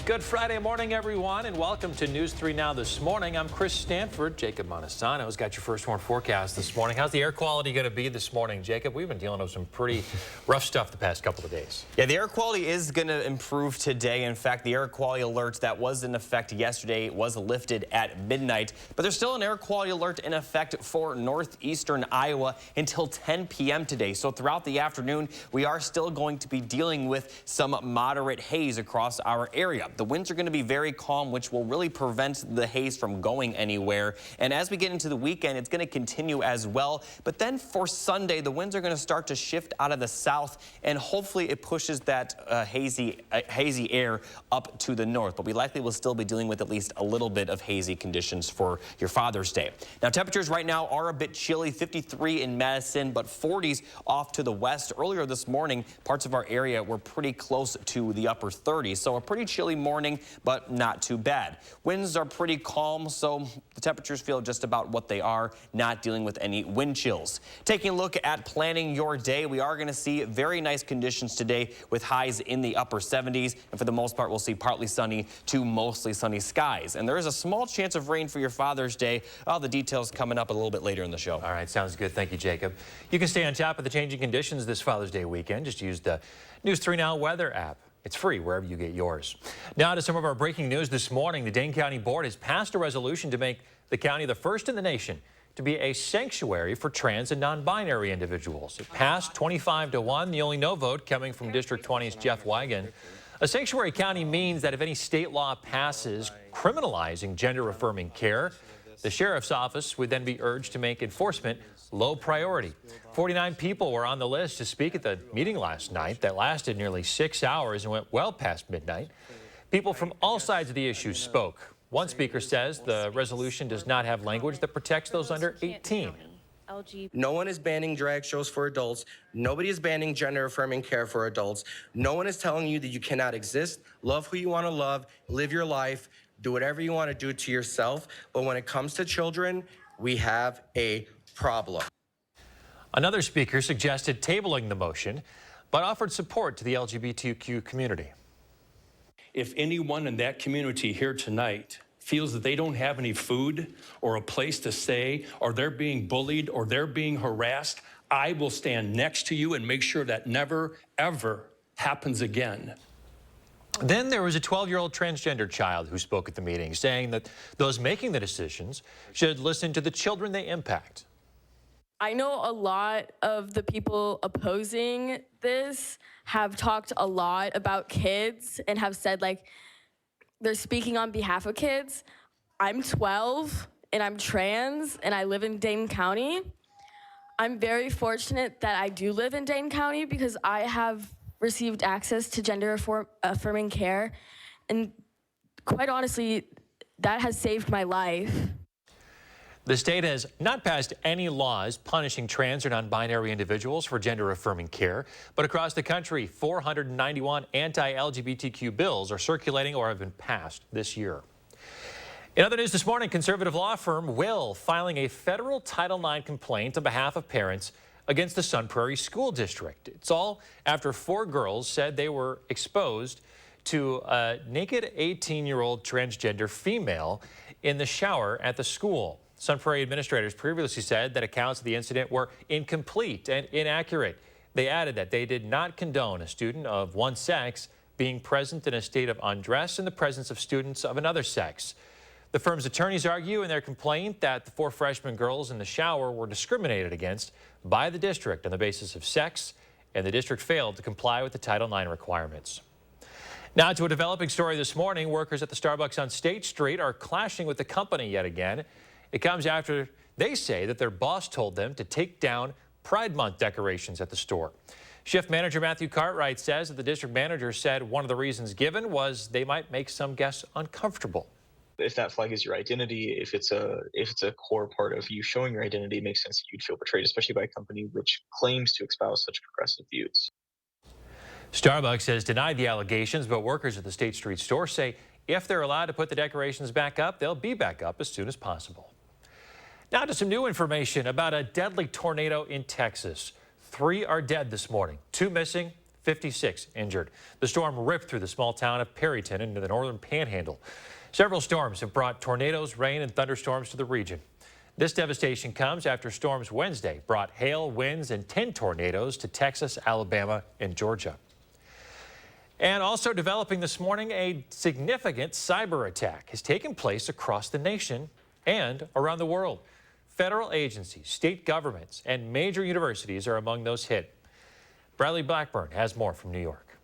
Good Friday morning, everyone, and welcome to News 3 Now this morning. I'm Chris Stanford. Jacob Montesano's got your first warm forecast this morning. How's the air quality going to be this morning, Jacob? We've been dealing with some pretty rough stuff the past couple of days. Yeah, the air quality is going to improve today. In fact, the air quality alert that was in effect yesterday was lifted at midnight. But there's still an air quality alert in effect for northeastern Iowa until 10 p.m. today. So throughout the afternoon, we are still going to be dealing with some moderate haze across our area. The winds are going to be very calm, which will really prevent the haze from going anywhere. And as we get into the weekend, it's going to continue as well. But then for Sunday, the winds are going to start to shift out of the south, and hopefully it pushes that hazy air up to the north. But we likely will still be dealing with at least a little bit of hazy conditions for your Father's Day. Now, temperatures right now are a bit chilly, 53 in Madison, but 40s off to the west. Earlier this morning, parts of our area were pretty close to the upper 30s, so a pretty chilly morning, but not too bad. Winds are pretty calm, so the temperatures feel just about what they are, not dealing with any wind chills. Taking a look at planning your day, we are going to see very nice conditions today with highs in the upper 70s, and for the most part, we'll see partly sunny to mostly sunny skies. And there is a small chance of rain for your Father's Day. All the details coming up a little bit later in the show. All right, sounds good. Thank you, Jacob. You can stay on top of the changing conditions this Father's Day weekend. Just use the News 3 Now weather app. It's free wherever you get yours. Now to some of our breaking news this morning. The Dane County Board has passed a resolution to make the county the first in the nation to be a sanctuary for trans and non-binary individuals. It passed 25-1, the only no vote coming from District 20's Jeff Wigan. A sanctuary county means that if any state law passes criminalizing gender-affirming care, the sheriff's office would then be urged to make enforcement low priority. 49 people were on the list to speak at the meeting last night that lasted nearly 6 hours and went well past midnight. People from all sides of the issue spoke. One speaker says the resolution does not have language that protects those under 18. No one is banning drag shows for adults. Nobody is banning gender-affirming care for adults. No one is telling you that you cannot exist, love who you want to love, live your life, do whatever you want to do to yourself. But when it comes to children, we have a problem. Another speaker suggested tabling the motion, but offered support to the LGBTQ community. If anyone in that community here tonight feels that they don't have any food or a place to stay, or they're being bullied or they're being harassed, I will stand next to you and make sure that never, ever happens again. Then there was a 12-year-old transgender child who spoke at the meeting, saying that those making the decisions should listen to the children they impact. I know a lot of the people opposing this have talked a lot about kids and have said, like, they're speaking on behalf of kids. I'm 12 and I'm trans and I live in Dane County. I'm very fortunate that I do live in Dane County because I have received access to gender affirming care, and quite honestly, that has saved my life. The state has not passed any laws punishing trans or non-binary individuals for gender-affirming care, but across the country, 491 anti-LGBTQ bills are circulating or have been passed this year. In other news this morning, conservative law firm Will filing a federal Title IX complaint on behalf of parents against the Sun Prairie School District. It's all after 4 girls said they were exposed to a naked 18-year-old transgender female in the shower at the school. Sun Prairie administrators previously said that accounts of the incident were incomplete and inaccurate. They added that they did not condone a student of one sex being present in a state of undress in the presence of students of another sex. The firm's attorneys argue in their complaint that the 4 freshman girls in the shower were discriminated against by the district on the basis of sex, and the district failed to comply with the Title IX requirements. Now to a developing story this morning. Workers at the Starbucks on State Street are clashing with the company yet again. It comes after they say that their boss told them to take down Pride Month decorations at the store. Shift manager Matthew Cartwright says that the district manager said one of the reasons given was they might make some guests uncomfortable. If that flag is your identity, if it's a core part of you showing your identity, it makes sense that you'd feel betrayed, especially by a company which claims to espouse such progressive views. Starbucks has denied the allegations, but workers at the State Street store say if they're allowed to put the decorations back up, they'll be back up as soon as possible. Now to some new information about a deadly tornado in Texas. 3 are dead this morning, 2 missing, 56 injured. The storm ripped through the small town of Perryton into the northern panhandle. Several storms have brought tornadoes, rain, and thunderstorms to the region. This devastation comes after storms Wednesday brought hail, winds, and 10 tornadoes to Texas, Alabama, and Georgia. And also developing this morning, a significant cyber attack has taken place across the nation and around the world. Federal agencies, state governments, and major universities are among those hit. Bradley Blackburn has more from New York.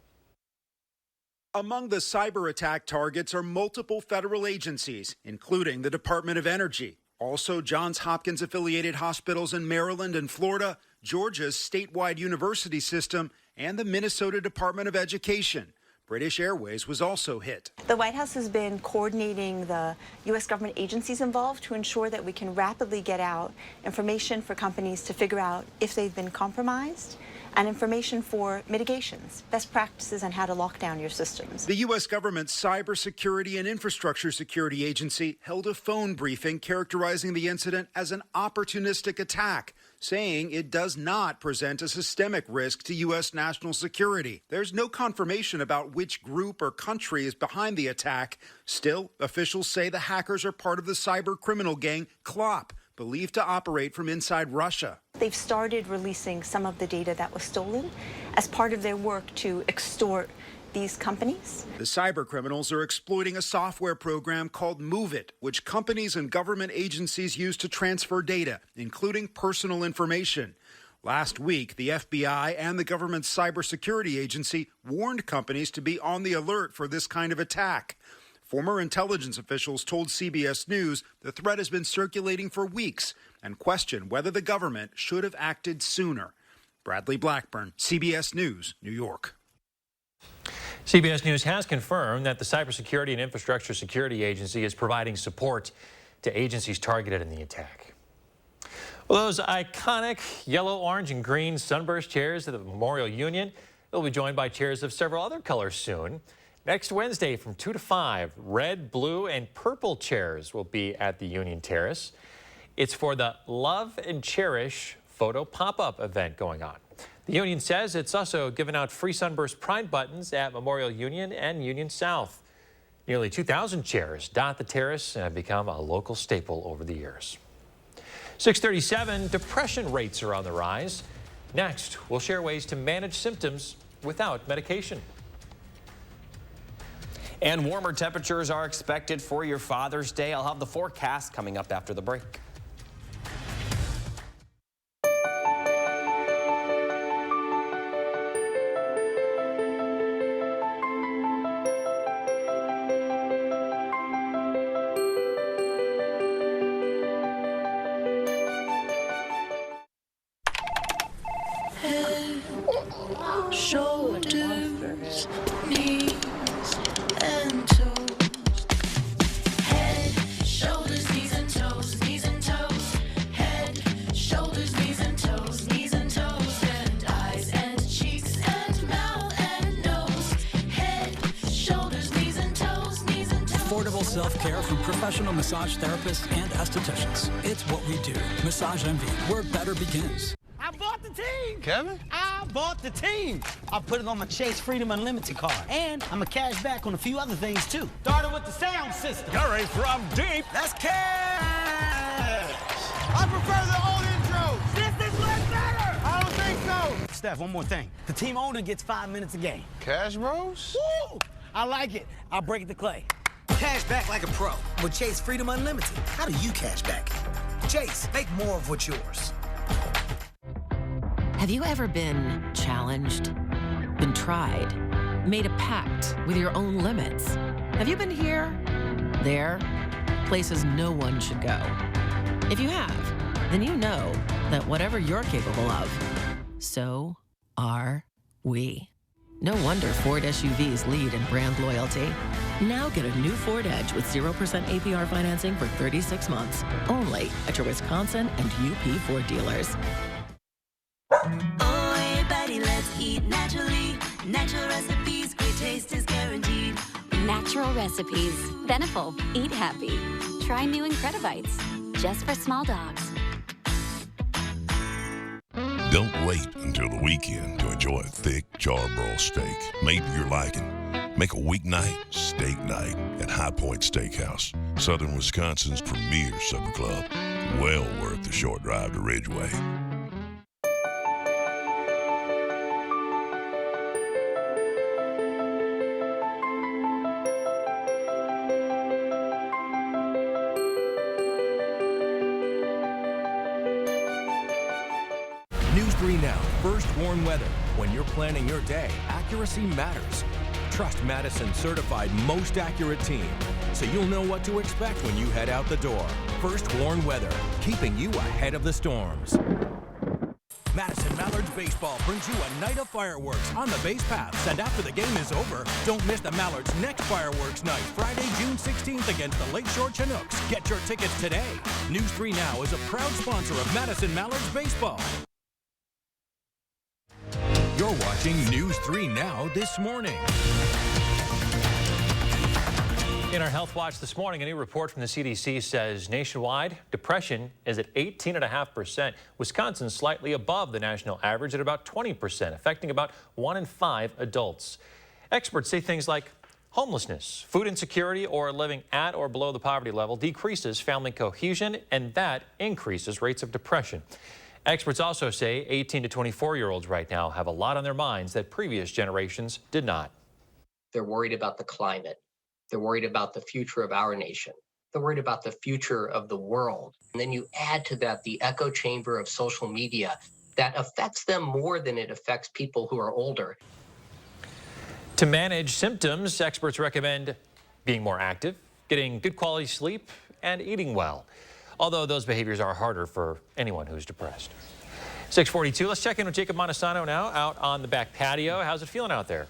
Among the cyber attack targets are multiple federal agencies, including the Department of Energy, also Johns Hopkins affiliated hospitals in Maryland and Florida, Georgia's statewide university system, and the Minnesota Department of Education. British Airways was also hit. The White House has been coordinating the U.S. government agencies involved to ensure that we can rapidly get out information for companies to figure out if they've been compromised and information for mitigations, best practices on how to lock down your systems. The U.S. government's Cybersecurity and Infrastructure Security Agency held a phone briefing characterizing the incident as an opportunistic attack, saying it does not present a systemic risk to U.S. national security. There's no confirmation about which group or country is behind the attack. Still, officials say the hackers are part of the cyber criminal gang CLOP, believed to operate from inside Russia. They've started releasing some of the data that was stolen as part of their work to extort these companies. The cyber criminals are exploiting a software program called MoveIt, which companies and government agencies use to transfer data, including personal information. Last week, the FBI and the government's cybersecurity agency warned companies to be on the alert for this kind of attack. Former intelligence officials told CBS News the threat has been circulating for weeks and questioned whether the government should have acted sooner. Bradley Blackburn, CBS News, New York. CBS News has confirmed that the Cybersecurity and Infrastructure Security Agency is providing support to agencies targeted in the attack. Well, those iconic yellow, orange, and green sunburst chairs at the Memorial Union will be joined by chairs of several other colors soon. Next Wednesday from 2 to 5, red, blue, and purple chairs will be at the Union Terrace. It's for the Love and Cherish photo pop-up event going on. The Union says it's also given out free Sunburst Pride buttons at Memorial Union and Union South. Nearly 2,000 chairs dot the terrace and have become a local staple over the years. 6:37, depression rates are on the rise. Next, we'll share ways to manage symptoms without medication. And warmer temperatures are expected for your Father's Day. I'll have the forecast coming up after the break. Shoulders, knees, and toes. Head, shoulders, knees, and toes. Knees and toes. Head, shoulders, knees, and toes. Knees and toes. And eyes and cheeks and mouth and nose. Head, shoulders, knees, and toes. Knees and toes. Affordable self-care from professional massage therapists and estheticians. It's what we do. Massage Envy, where better begins. I bought the team, Kevin. I bought the team. I put it on my Chase Freedom Unlimited card. And I'm a cash back on a few other things, too. Started with the sound system. Gary from Deep. That's cash. I prefer the old intro. This is way better. I don't think so. Steph, one more thing. The team owner gets 5 minutes a game. Cash Bros? Woo! I like it. I'll break it to Clay. Cash back like a pro. With Chase Freedom Unlimited, how do you cash back? Chase, make more of what's yours. Have you ever been challenged? Been tried? made a pact with your own limits. Have you been here? There? Places no one should go. If you have, then you know that whatever you're capable of, so are we. No wonder Ford SUVs lead in brand loyalty. Now get a new Ford Edge with 0% APR financing for 36 months, only at your Wisconsin and UP Ford dealers. Oh, everybody, let's eat naturally. Natural recipes, great taste is guaranteed. Natural recipes. Beneful. Eat happy. Try new Incredibites. Just for small dogs. Don't wait until the weekend to enjoy a thick charbroiled steak made to your liking. Make a weeknight steak night at High Point Steakhouse, Southern Wisconsin's premier supper club. Well worth the short drive to Ridgeway. News 3 Now, first warn weather. When you're planning your day, accuracy matters. Trust Madison certified most accurate team, so you'll know what to expect when you head out the door. First warn weather, keeping you ahead of the storms. Madison Mallards Baseball brings you a night of fireworks on the base paths, and after the game is over, don't miss the Mallards' next fireworks night, Friday, June 16th against the Lakeshore Chinooks. Get your tickets today. News 3 Now is a proud sponsor of Madison Mallards Baseball. You're watching News 3 Now this morning. In our Health Watch this morning, a new report from the CDC says nationwide, depression is at 18.5%. Wisconsin's slightly above the national average at about 20%, affecting about 1 in 5 adults. Experts say things like homelessness, food insecurity, or living at or below the poverty level decreases family cohesion, and that increases rates of depression. Experts also say 18 to 24-year-olds right now have a lot on their minds that previous generations did not. They're worried about the climate. They're worried about the future of our nation. They're worried about the future of the world. And then you add to that the echo chamber of social media that affects them more than it affects people who are older. To manage symptoms, experts recommend being more active, getting good quality sleep, and eating well. Although those behaviors are harder for anyone who's depressed. 6:42, let's check in with Jacob Montesano now out on the back patio. How's it feeling out there?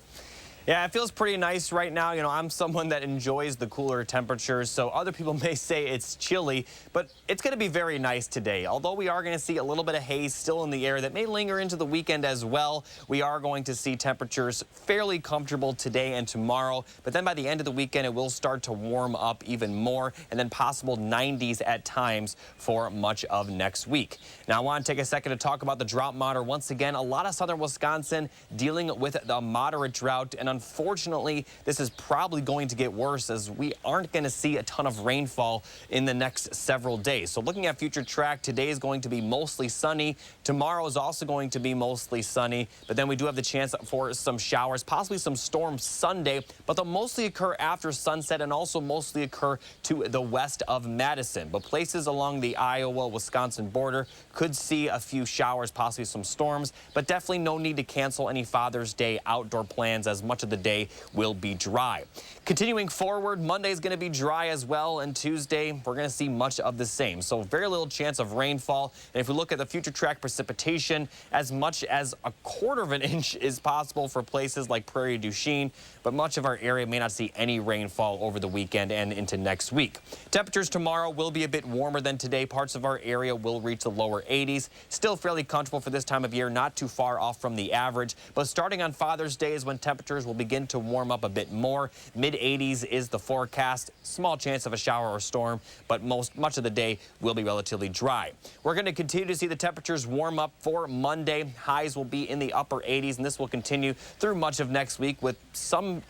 Yeah, it feels pretty nice right now. You know, I'm someone that enjoys the cooler temperatures, so other people may say it's chilly, but it's going to be very nice today. Although we are going to see a little bit of haze still in the air that may linger into the weekend as well. We are going to see temperatures fairly comfortable today and tomorrow, but then by the end of the weekend, it will start to warm up even more, and then possible 90s at times for much of next week. Now, I want to take a second to talk about the drought monitor. Once again, a lot of southern Wisconsin dealing with the moderate drought, and unfortunately, this is probably going to get worse as we aren't going to see a ton of rainfall in the next several days. So looking at future track, today is going to be mostly sunny. Tomorrow is also going to be mostly sunny, but then we do have the chance for some showers, possibly some storms Sunday, but they'll mostly occur after sunset and also mostly occur to the west of Madison. But places along the Iowa-Wisconsin border could see a few showers, possibly some storms, but definitely no need to cancel any Father's Day outdoor plans as much of the day will be dry. Continuing forward, Monday is going to be dry as well, and Tuesday we're going to see much of the same. So very little chance of rainfall. And if we look at the future track precipitation, as much as 1/4 of an inch is possible for places like Prairie du Chien, but much of our area may not see any rainfall over the weekend and into next week. Temperatures tomorrow will be a bit warmer than today. Parts of our area will reach the lower 80s. Still fairly comfortable for this time of year, not too far off from the average. But starting on Father's Day is when temperatures will begin to warm up a bit more. Mid-80s is the forecast. Small chance of a shower or storm, but much of the day will be relatively dry. We're going to continue to see the temperatures warm up for Monday. Highs will be in the upper 80s, and this will continue through much of next week with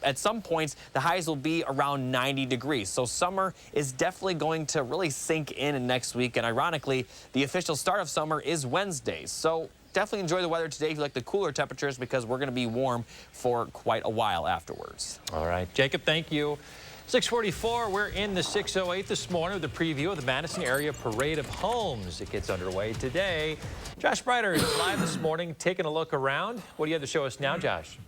at some points, the highs will be around 90 degrees. So summer is definitely going to really sink in next week. And ironically, the official start of summer is Wednesday. So definitely enjoy the weather today if you like the cooler temperatures, because we're going to be warm for quite a while afterwards. All right, Jacob, thank you. 6:44, we're in the 608 this morning with a preview of the Madison Area Parade of Homes. It gets underway today. Josh Breiter is live this morning taking a look around. What do you have to show us now, Josh?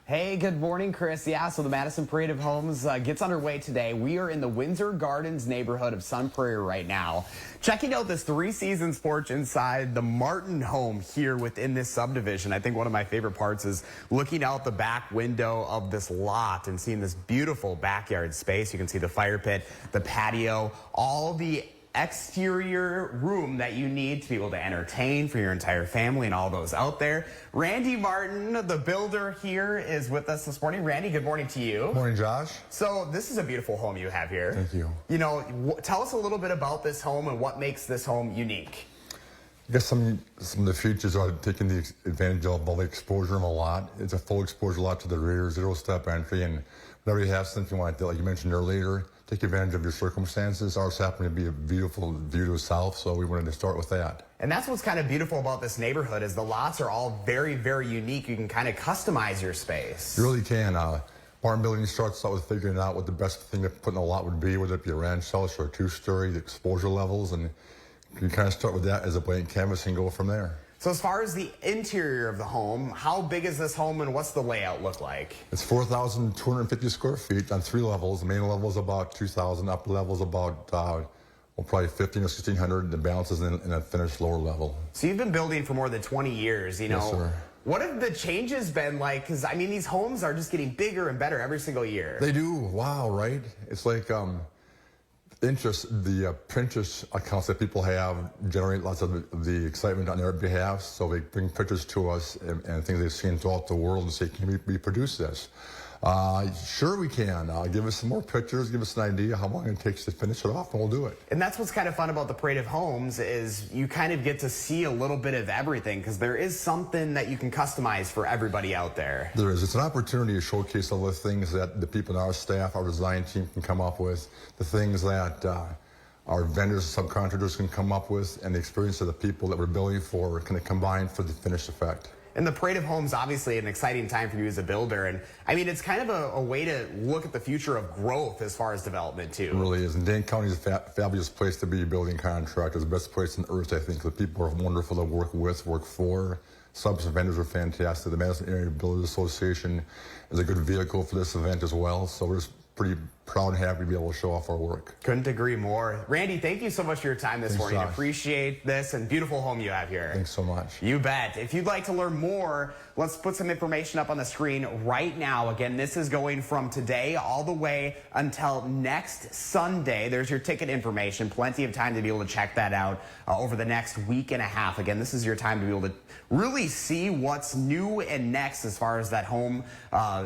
Hey, good morning, Chris. Yeah, so the Madison Parade of Homes gets underway today. We are in the Windsor Gardens neighborhood of Sun Prairie right now, checking out this 3 Seasons porch inside the Martin home here within this subdivision. I think one of my favorite parts is looking out the back window of this lot and seeing this beautiful backyard space. You can see the fire pit, the patio, all the exterior room that you need to be able to entertain for your entire family and all those out there. Randy Martin, the builder here, is with us this morning. Randy, good morning to you. Morning, Josh. So this is a beautiful home you have here. Thank you. You know, tell us a little bit about this home and what makes this home unique. I guess some of the features are taking the advantage of all the exposure in a lot. It's a full exposure lot to the rear, 0-step entry, and whenever you have something like that, like you mentioned earlier, take advantage of your circumstances. Ours happened to be a beautiful view to the south, so we wanted to start with that. And that's what's kind of beautiful about this neighborhood is the lots are all very, very unique. You can kind of customize your space. You really can. Barn building starts out with figuring out what the best thing to put in a lot would be, whether it be a ranch house or a 2-story, the exposure levels, and you kind of start with that as a blank canvas and go from there. So as far as the interior of the home, how big is this home and what's the layout look like? It's 4,250 square feet on 3 levels. The main level is about 2,000, upper level is about probably 1,500 or 1,600. The balance is in a finished lower level. So you've been building for more than 20 years, you know. Yes, sir. What have the changes been like? Because, I mean, these homes are just getting bigger and better every single year. They do. Wow, right? It's like the Pinterest accounts that people have generate lots of the excitement on their behalf. So they bring pictures to us and things they've seen throughout the world and say, can we produce this? Sure we can. Give us some more pictures, give us an idea how long it takes to finish it off, and we'll do it. And that's what's kind of fun about the Parade of Homes is you kind of get to see a little bit of everything because there is something that you can customize for everybody out there. There is. It's an opportunity to showcase all the things that the people in our staff, our design team can come up with, the things that our vendors, subcontractors can come up with, and the experience of the people that we're building for kind of combine for the finished effect. And the Parade of Homes, obviously an exciting time for you as a builder. And I mean, it's kind of a way to look at the future of growth as far as development too. It really is. And Dane County is a fabulous place to be a building contractor. It's the best place on earth, I think. The people are wonderful to work with, work for. Subs and vendors are fantastic. The Madison Area Builders Association is a good vehicle for this event as well. So we're just pretty proud and happy to be able to show off our work. Couldn't agree more. Randy, thank you so much for your time this morning. Josh. Appreciate this and beautiful home you have here. Thanks so much. You bet. If you'd like to learn more, let's put some information up on the screen right now. Again, this is going from today all the way until next Sunday. There's your ticket information. Plenty of time to be able to check that out over the next week and a half. Again, this is your time to be able to really see what's new and next as far as that home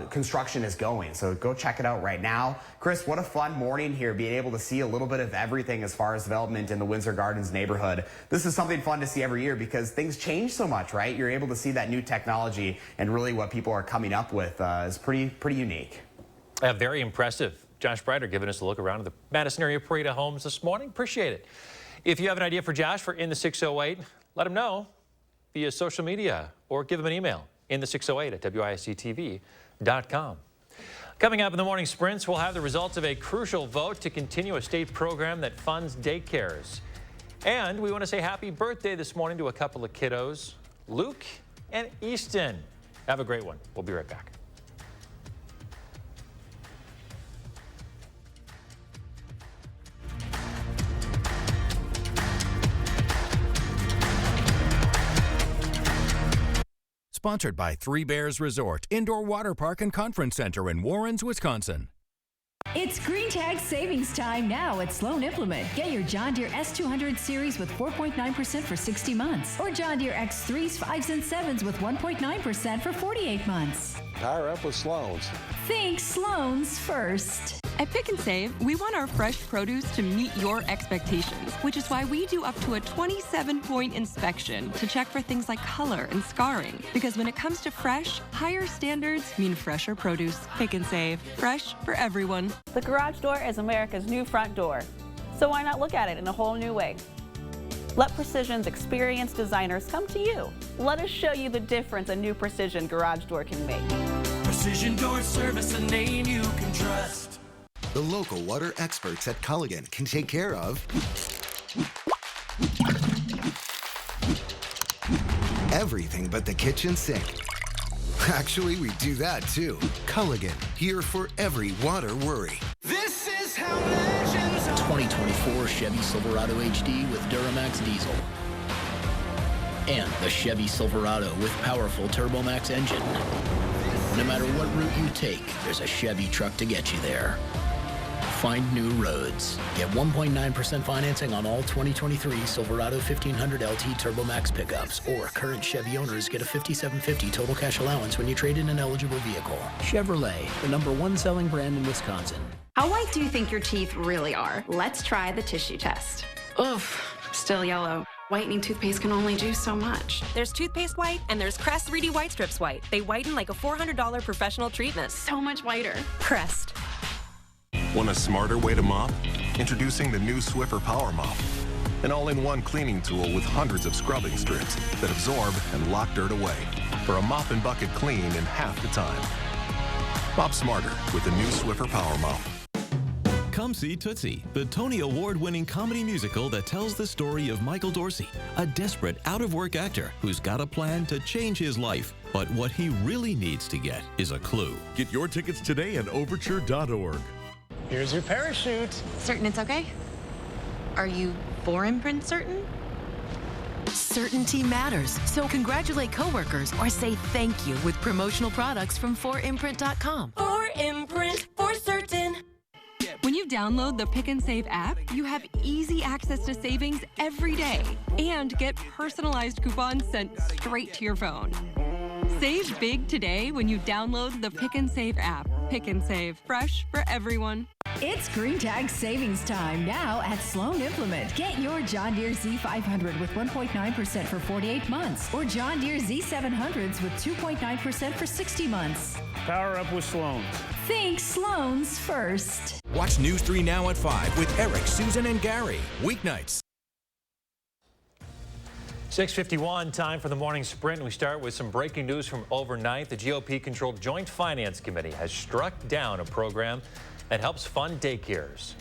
construction is going. So go check it out right now. Chris, what a fun morning here, being able to see a little bit of everything as far as development in the Windsor Gardens neighborhood. This is something fun to see every year because things change so much, right? You're able to see that new technology and really what people are coming up with is pretty unique. Very impressive. Josh Brider giving us a look around the Madison area Parade of Homes this morning. Appreciate it. If you have an idea for Josh for In the 608, let him know via social media or give him an email, inthe608@WISC-TV.com. Coming up in the morning sprints, we'll have the results of a crucial vote to continue a state program that funds daycares. And we want to say happy birthday this morning to a couple of kiddos, Luke and Easton. Have a great one. We'll be right back. Sponsored by Three Bears Resort, Indoor Water Park and Conference Center in Warrens, Wisconsin. It's Green Tag savings time now at Sloan Implement. Get your John Deere S200 series with 4.9% for 60 months. Or John Deere X3s, 5s, and 7s with 1.9% for 48 months. Hire up with Sloan's. Think Sloan's first. At Pick and Save, we want our fresh produce to meet your expectations, which is why we do up to a 27-point inspection to check for things like color and scarring. Because when it comes to fresh, higher standards mean fresher produce. Pick and Save, fresh for everyone. The garage door is America's new front door, so why not look at it in a whole new way? Let Precision's experienced designers come to you. Let us show you the difference a new Precision garage door can make. Precision Door Service, a name you can trust. The local water experts at Culligan can take care of everything but the kitchen sink. Actually, we do that too. Culligan, here for every water worry. This is how legends are. 2024 Chevy Silverado HD with Duramax diesel. And the Chevy Silverado with powerful TurboMax engine. No matter what route you take, there's a Chevy truck to get you there. Find new roads. Get 1.9% financing on all 2023 Silverado 1500 LT TurboMax pickups, or current Chevy owners get a $5,750 total cash allowance when you trade in an eligible vehicle. Chevrolet, the #1 selling brand in Wisconsin. How white do you think your teeth really are? Let's try the tissue test. Oof, still yellow. Whitening toothpaste can only do so much. There's toothpaste white and there's Crest 3D White Strips white. They whiten like a $400 professional treatment. So much whiter. Crest. Want a smarter way to mop? Introducing the new Swiffer Power Mop. An all-in-one cleaning tool with hundreds of scrubbing strips that absorb and lock dirt away for a mop and bucket clean in half the time. Mop smarter with the new Swiffer Power Mop. Come see Tootsie, the Tony Award-winning comedy musical that tells the story of Michael Dorsey, a desperate, out-of-work actor who's got a plan to change his life. But what he really needs to get is a clue. Get your tickets today at overture.org. Here's your parachute. Certain it's okay? Are you 4imprint certain? Certainty matters, so congratulate coworkers or say thank you with promotional products from 4imprint.com. 4imprint for certain. When you download the Pick and Save app, you have easy access to savings every day and get personalized coupons sent straight to your phone. Save big today when you download the Pick and Save app. Pick and Save, fresh for everyone. It's Green Tag savings time now at Sloan Implement. Get your John Deere Z500 with 1.9% for 48 months or John Deere Z700s with 2.9% for 60 months. Power up with Sloan's. Think Sloan's first. Watch News 3 now at 5 with Eric, Susan, and Gary. Weeknights. 6:51, time for the morning sprint. We start with some breaking news from overnight. The GOP-controlled Joint Finance Committee has struck down a program that helps fund daycares.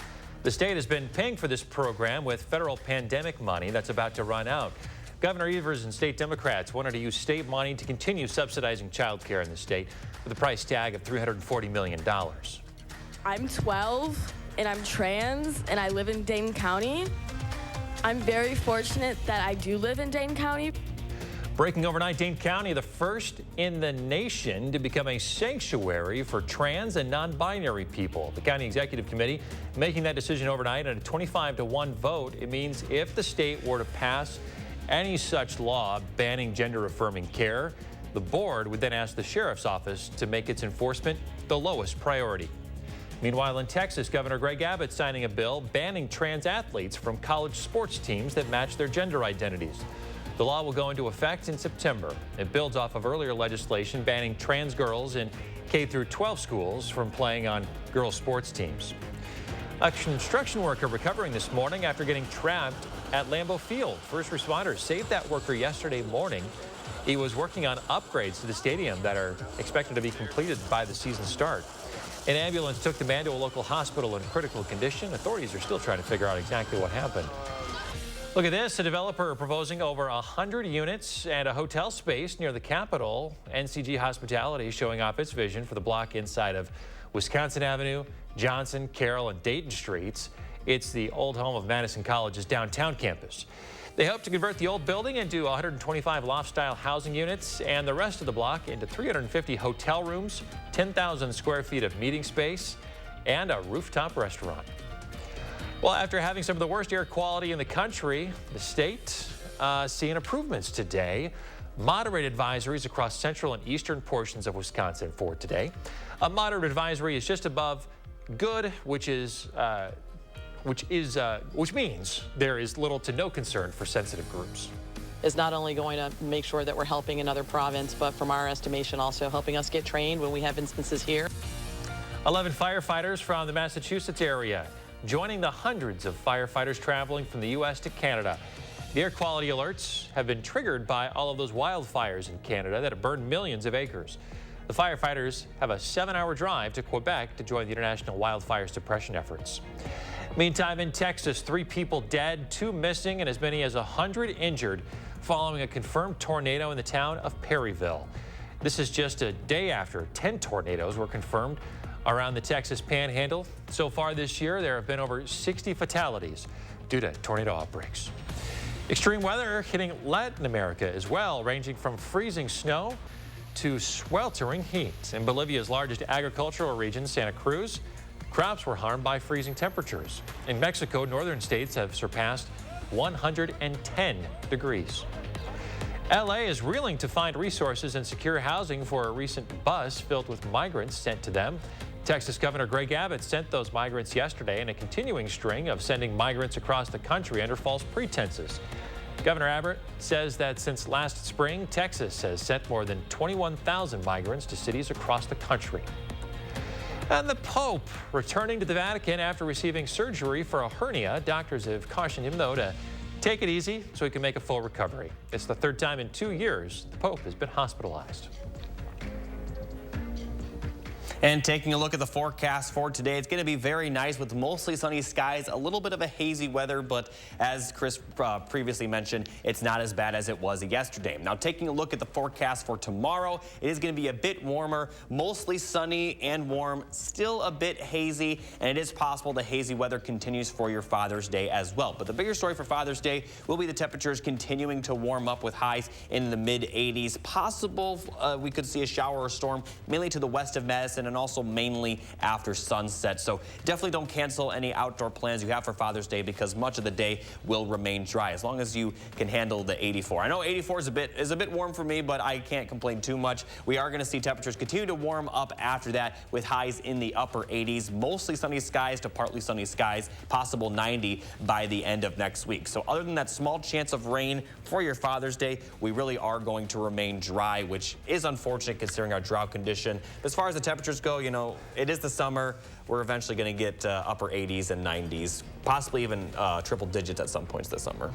The state has been paying for this program with federal pandemic money that's about to run out. Governor Evers and state Democrats wanted to use state money to continue subsidizing child care in the state with a price tag of $340 million. I'm 12 and I'm trans and I live in Dane County. I'm very fortunate that I do live in Dane County. Breaking overnight, Dane County, the first in the nation to become a sanctuary for trans and non-binary people. The county executive committee making that decision overnight on a 25-1 vote. It means if the state were to pass any such law banning gender-affirming care, the board would then ask the sheriff's office to make its enforcement the lowest priority. Meanwhile, in Texas, Governor Greg Abbott signing a bill banning trans athletes from college sports teams that match their gender identities. The law will go into effect in September. It builds off of earlier legislation banning trans girls in K-12 schools from playing on girls' sports teams. A construction worker recovering this morning after getting trapped at Lambeau Field. First responders saved that worker yesterday morning. He was working on upgrades to the stadium that are expected to be completed by the season start. An ambulance took the man to a local hospital in critical condition. Authorities are still trying to figure out exactly what happened. Look at this, a developer proposing over 100 units and a hotel space near the Capitol. NCG Hospitality showing off its vision for the block inside of Wisconsin Avenue, Johnson, Carroll, and Dayton Streets. It's the old home of Madison College's downtown campus. They hope to convert the old building into 125 loft-style housing units and the rest of the block into 350 hotel rooms, 10,000 square feet of meeting space, and a rooftop restaurant. Well, after having some of the worst air quality in the country, the state seeing improvements today. Moderate advisories across central and eastern portions of Wisconsin for today. A moderate advisory is just above good, which means there is little to no concern for sensitive groups. Is not only going to make sure that we're helping another province, but from our estimation also helping us get trained when we have instances here. 11 firefighters from the Massachusetts area joining the hundreds of firefighters traveling from the U.S. to Canada. The air quality alerts have been triggered by all of those wildfires in Canada that have burned millions of acres. The firefighters have a 7-hour drive to Quebec to join the international wildfire suppression efforts. Meantime, in Texas, 3 people dead, 2 missing, and as many as 100 injured following a confirmed tornado in the town of Perryville. This is just a day after 10 tornadoes were confirmed around the Texas Panhandle. So far this year, there have been over 60 fatalities due to tornado outbreaks. Extreme weather hitting Latin America as well, ranging from freezing snow to sweltering heat. In Bolivia's largest agricultural region, Santa Cruz, crops were harmed by freezing temperatures. In Mexico, northern states have surpassed 110 degrees. LA is reeling to find resources and secure housing for a recent bus filled with migrants sent to them. Texas Governor Greg Abbott sent those migrants yesterday in a continuing string of sending migrants across the country under false pretenses. Governor Abbott says that since last spring, Texas has sent more than 21,000 migrants to cities across the country. And the Pope returning to the Vatican after receiving surgery for a hernia. Doctors have cautioned him, though, to take it easy so he can make a full recovery. It's the third time in 2 years the Pope has been hospitalized. And taking a look at the forecast for today, it's going to be very nice with mostly sunny skies, a little bit of a hazy weather, but as Chris previously mentioned, it's not as bad as it was yesterday. Now, taking a look at the forecast for tomorrow, it is going to be a bit warmer, mostly sunny and warm, still a bit hazy, and it is possible the hazy weather continues for your Father's Day as well. But the bigger story for Father's Day will be the temperatures continuing to warm up with highs in the mid-80s. Possible we could see a shower or storm mainly to the west of Madison and also mainly after sunset. So definitely don't cancel any outdoor plans you have for Father's Day because much of the day will remain dry as long as you can handle the 84. I know 84 is a bit warm for me, but I can't complain too much. We are going to see temperatures continue to warm up after that with highs in the upper 80s, mostly sunny skies to partly sunny skies, possible 90 by the end of next week. So other than that small chance of rain for your Father's Day, we really are going to remain dry, which is unfortunate considering our drought condition. As far as the temperatures go, you know, it is the summer. We're eventually going to get upper 80s and 90s, possibly even triple digits at some points this summer.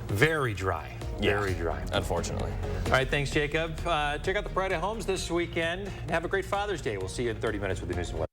Very dry. Very dry. Unfortunately. All right, thanks, Jacob. Check out the Pride of Homes this weekend. Have a great Father's Day. We'll see you in 30 minutes with the news and weather.